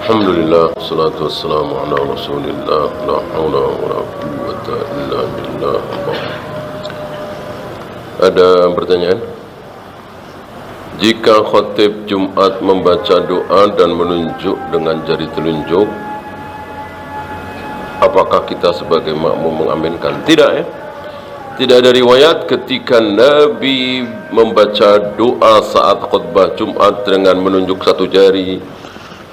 Alhamdulillah, salatu wassalamu ala rasulillah, la hawla wa la quwwata illa billah. Ada pertanyaan? Jika khatib Jumat membaca doa dan menunjuk dengan jari telunjuk, apakah kita sebagai makmum mengaminkan? Tidak ya. Tidak ada riwayat ketika Nabi membaca doa saat khutbah Jumat dengan menunjuk satu jari,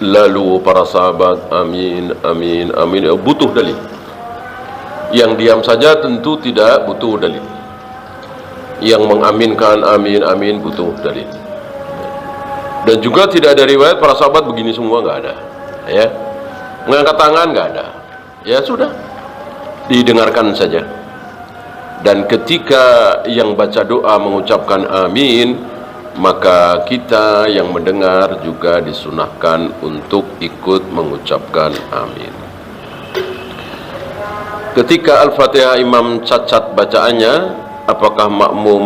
lalu para sahabat amin, amin, amin. Butuh dalil. Yang diam saja tentu tidak butuh dalil. Yang mengaminkan amin, amin butuh dalil. Dan juga tidak ada riwayat para sahabat begini semua, nggak ada. Ya, mengangkat tangan nggak ada. Ya sudah, didengarkan saja. Dan ketika yang baca doa mengucapkan amin, maka kita yang mendengar juga disunahkan untuk ikut mengucapkan amin. Ketika Al-Fatihah imam cacat bacaannya, apakah makmum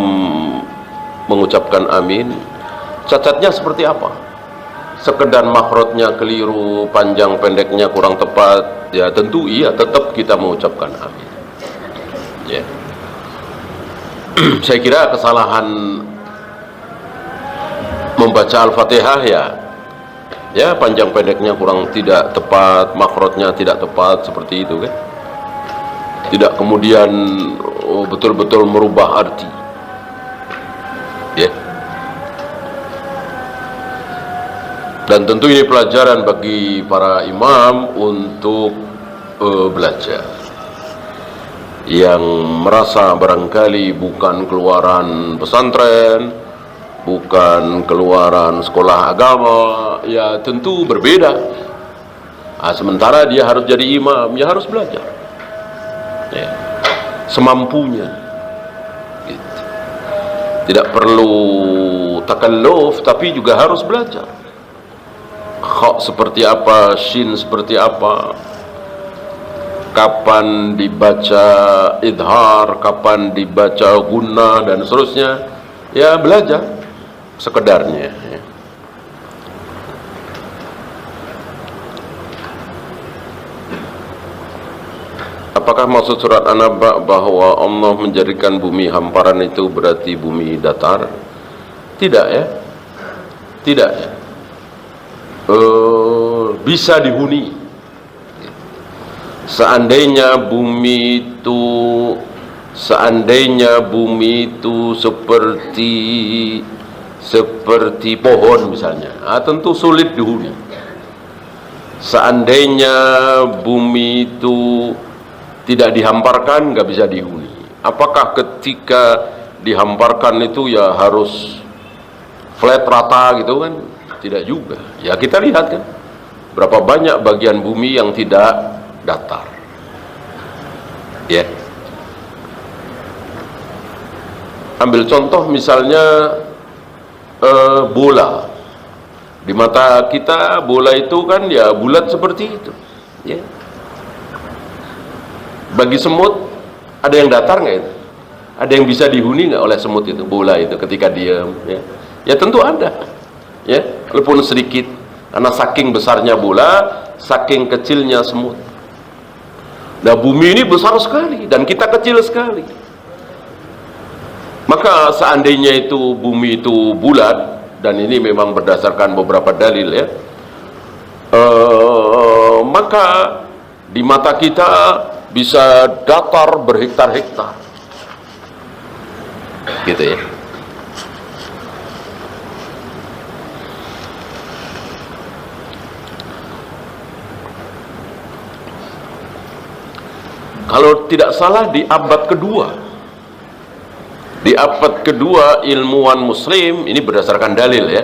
mengucapkan amin? Cacatnya seperti apa? Sekedar makhrajnya keliru, panjang pendeknya kurang tepat, ya tentu iya, tetap kita mengucapkan amin. Ya. Saya kira kesalahan membaca Al-Fatihah ya panjang pendeknya kurang tidak tepat, makhrajnya tidak tepat, seperti itu kan. Tidak kemudian betul-betul merubah arti. Ya. Dan tentu ini pelajaran bagi para imam untuk belajar. Yang merasa barangkali bukan keluaran pesantren, bukan keluaran sekolah agama, ya tentu berbeda. Sementara dia harus jadi imam, ya harus belajar ya, semampunya gitu. Tidak perlu takalluf, tapi juga harus belajar. Kha seperti apa, shin seperti apa, kapan dibaca idhar, kapan dibaca gunnah, dan seterusnya. Ya belajar sekedarnya ya. Apakah maksud surat An-Naba bahwa Allah menjadikan bumi hamparan itu berarti bumi datar? Tidak ya. Tidak ya. Bisa dihuni. Seandainya bumi itu seperti pohon misalnya, tentu sulit dihuni. Seandainya bumi itu tidak dihamparkan, nggak bisa dihuni. Apakah ketika dihamparkan itu ya harus flat rata gitu kan? Tidak juga. Ya kita lihat kan, berapa banyak bagian bumi yang tidak datar. Ya. Ambil contoh misalnya bola. Di mata kita bola itu kan ya bulat seperti itu. Ya. Bagi semut ada yang datar nggak itu? Ada yang bisa dihuni nggak oleh semut itu, bola itu ketika diam? Ya, ya tentu ada. Ya, walaupun sedikit, karena saking besarnya bola, saking kecilnya semut. Nah, bumi ini besar sekali dan kita kecil sekali. Maka seandainya itu bumi itu bulat, dan ini memang berdasarkan beberapa dalil ya, maka di mata kita bisa datar berhektar-hektar, gitu ya. Kalau tidak salah di abad kedua ilmuwan muslim, ini berdasarkan dalil ya,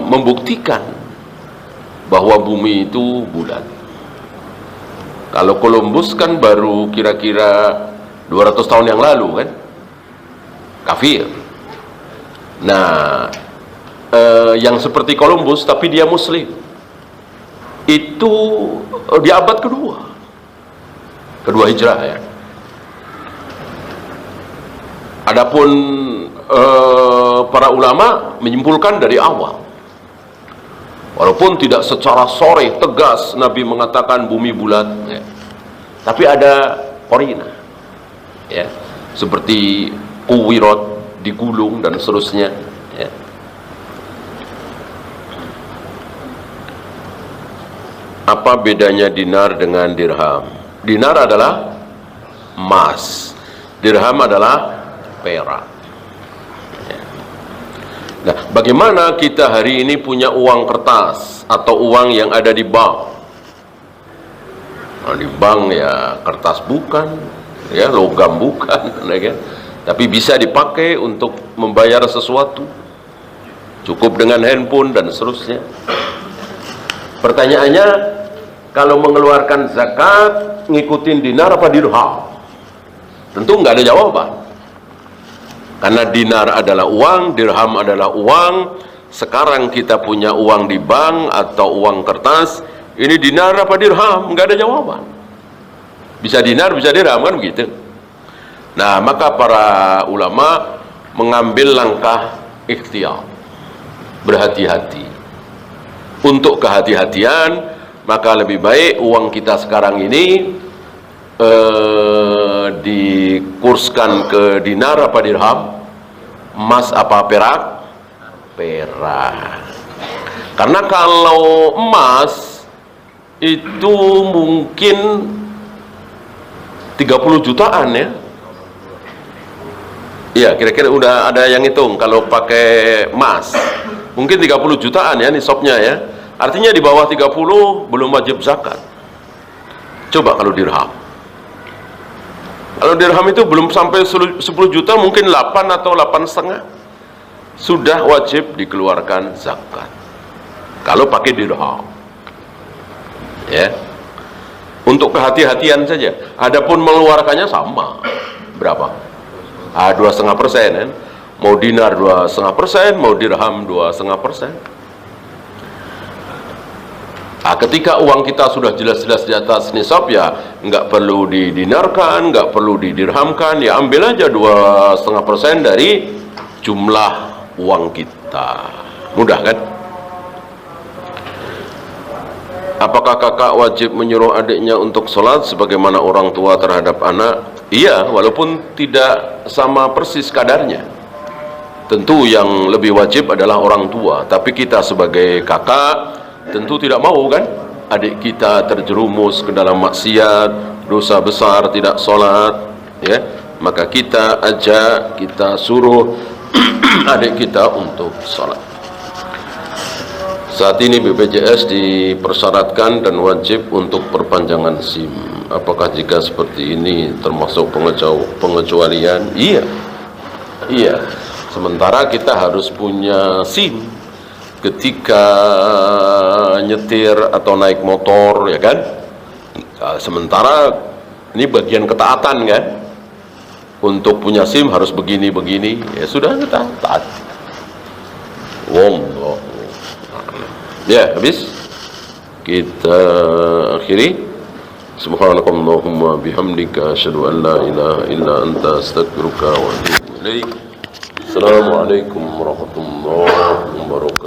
membuktikan bahwa bumi itu bulat. Kalau Columbus kan baru kira-kira 200 tahun yang lalu kan, kafir. Nah, yang seperti Columbus tapi dia muslim, itu di abad kedua hijrah ya. Adapun para ulama menyimpulkan dari awal Walaupun tidak secara sore tegas Nabi mengatakan bumi bulat, ya. Tapi ada korina, ya, seperti kuwirat, digulung dan seterusnya, ya. Apa bedanya dinar dengan dirham? Dinar adalah emas, dirham adalah perak. Nah, bagaimana kita hari ini punya uang kertas atau uang yang ada di bank? Nah, di bank ya kertas bukan, ya logam bukan, ya kan? Tapi bisa dipakai untuk membayar sesuatu. Cukup dengan handphone dan seterusnya. Pertanyaannya, kalau mengeluarkan zakat ngikutin dinar apa dirham? Tentu nggak ada jawaban. Karena dinar adalah uang, dirham adalah uang. Sekarang kita punya uang di bank atau uang kertas, ini dinar apa dirham? Nggak ada jawaban. Bisa dinar, bisa dirham, kan begitu. Nah, maka para ulama mengambil langkah ikhtiar, berhati-hati. Untuk kehati-hatian, maka lebih baik uang kita sekarang ini dikurskan ke dinar apa dirham, emas apa perak, perak. Karena kalau emas itu mungkin 30 jutaan, ya. Iya, kira-kira udah ada yang hitung kalau pakai emas mungkin 30 jutaan ya nisabnya, ya. Artinya di bawah 30 belum wajib zakat. Coba kalau dirham. Kalau dirham itu belum sampai 10 juta, mungkin 8 atau 8,5 sudah wajib dikeluarkan zakat. Kalau pakai dirham, ya. Untuk kehati-hatian saja. Adapun mengeluarkannya sama. Berapa? 2,5%, kan? Mau dinar 2,5%, mau dirham 2,5%. Nah, ketika uang kita sudah jelas-jelas di atas nisab, ya nggak perlu didinarkan, nggak perlu didirhamkan, ya ambil aja 2,5% dari jumlah uang kita. Mudah, kan? Apakah kakak wajib menyuruh adiknya untuk sholat sebagaimana orang tua terhadap anak? Iya, walaupun tidak sama persis kadarnya. Tentu yang lebih wajib adalah orang tua, tapi kita sebagai kakak tentu tidak mau, kan, adik kita terjerumus ke dalam maksiat, dosa besar, tidak sholat, ya. Maka kita ajak, kita suruh adik kita untuk sholat. Saat ini BPJS dipersyaratkan dan wajib untuk perpanjangan SIM. Apakah jika seperti ini termasuk pengecualian? Iya, iya. Sementara kita harus punya SIM ketika nyetir atau naik motor, ya kan. Nah, sementara ini bagian ketaatan, kan. Untuk punya SIM harus begini-begini, ya sudah kita taat. Ya, habis. Kita akhiri. Subhanakallahumma bihamdika asyhadu an la ilaha illa anta astaghfiruka wa atubu ilaik. Assalamualaikum warahmatullahi wabarakatuh.